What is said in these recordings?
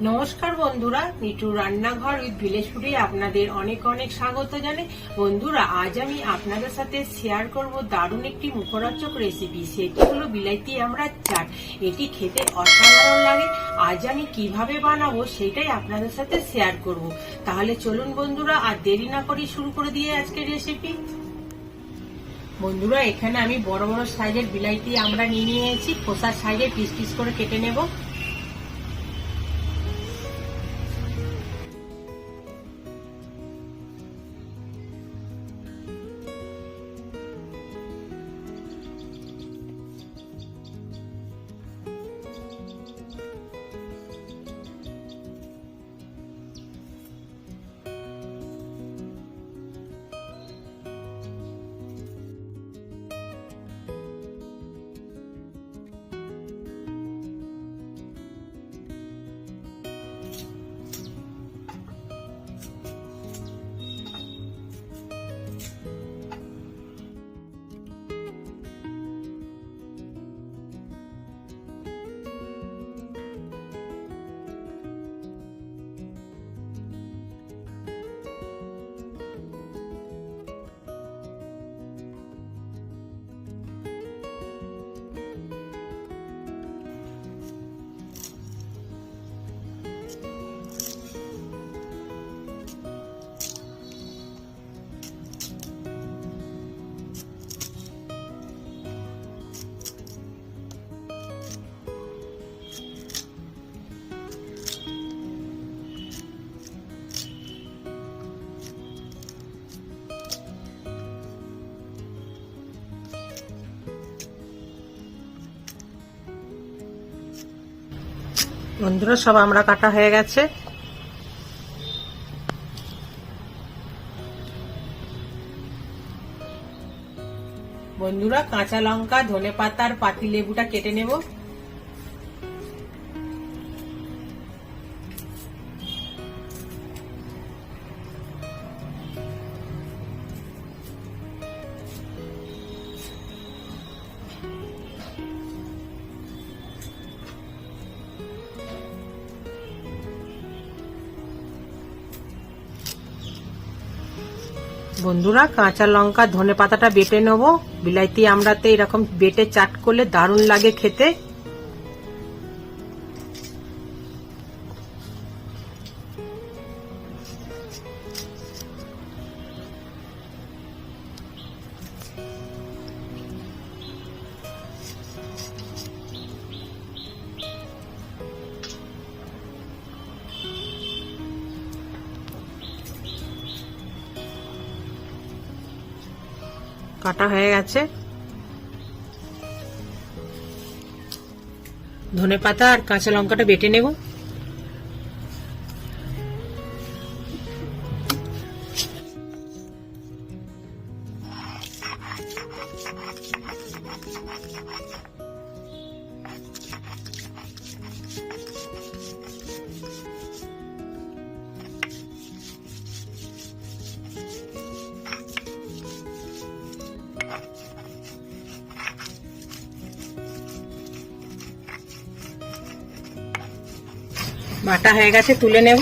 নমস্কার বন্ধুরা, মিঠু রান্নাঘর উইথ ভিলেজ ফুডে আপনাদের অনেক অনেক স্বাগত জানাই। বন্ধুরা, আজ আমি আপনাদের সাথে শেয়ার করব দারুণ একটি মুখরোচক রেসিপি। সেটি হলো বিলাইতি আমড়ার চাট। এটি খেতে অসাধারণ লাগে। আজ আমি কিভাবে বানাবো সেটাই আপনাদের সাথে শেয়ার করব। তাহলে চলুন বন্ধুরা, আর দেরি না করে শুরু করে দিয়ে আজকের রেসিপি। বন্ধুরা, এখানে আমি বড় বড় সাইজের বিলাইতি আমড়া নিয়ে নিয়েছি। খোসার সাইজে পিস পিস করে কেটে নেব। বন্ধুরা, সব আমড়া কাটা হয়ে গেছে। বন্ধুরা, কাঁচা লঙ্কা, ধনেপাতা আর পাতি লেবুটা কেটে নেব। বন্ধুরা, কাঁচা লঙ্কা, ধনেপাতাটা বেটে নেব। বিলাইতি আমড়াতে এরকম বেটে চাট করলে দারুণ লাগে খেতে। কাটা হয়ে গেছে। ধনেপাতা আর কাঁচা লঙ্কাটা বেটে নেব। বাটা হয়ে গেছে, তুলে নেব।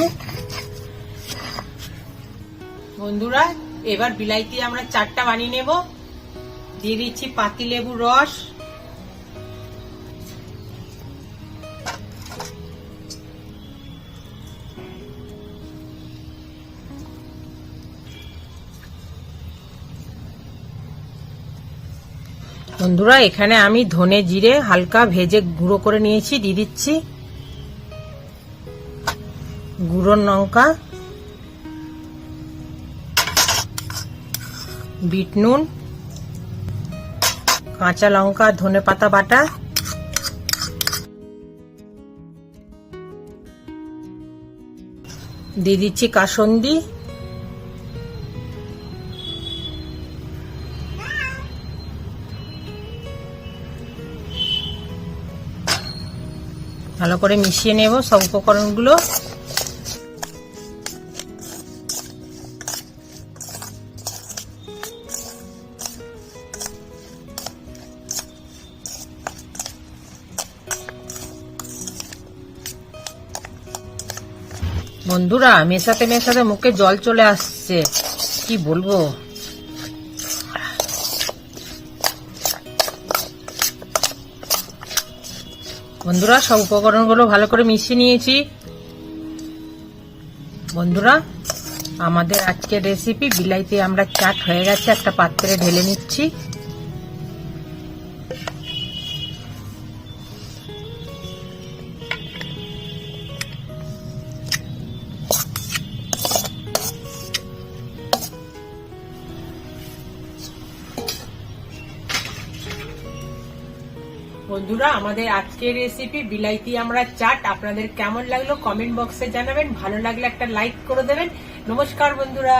বন্ধুরা, এবার বিলাইতি আমরা চাটটা বানিয়ে নেব। দিয়ে দিচ্ছি পাতি লেবুর রস, বন্ধুরা এখানে আমি ধনে জিরে হালকা ভেজে গুঁড়ো করে নিয়েছি, দিয়ে দিচ্ছি গুঁড়ো লঙ্কা, বিট নুন, কাঁচা লঙ্কা, ধনেপাতা বাটা, দিয়ে দিচ্ছি কাসুন্দি, ভালো করে মিশিয়ে নেব সব উপকরণগুলো। বন্ধুরা মেশাতে মেশাতে মুখে জল চলে আসছে, কি বলবো। বন্ধুরা সব উপকরণগুলো ভালো করে মিশিয়ে নিয়েছি। বন্ধুরা আমাদের আজকের রেসিপি বিলাইতি আমরা চাট হয়ে গেছে, একটা পাত্রে ঢেলে নিচ্ছি। বন্ধুরা আমাদের আজকের রেসিপি বিলাইতি আমরা চাট আপনাদের কেমন লাগলো কমেন্ট বক্সে জানাবেন, ভালো লাগলে একটা লাইক করে দেবেন। নমস্কার বন্ধুরা।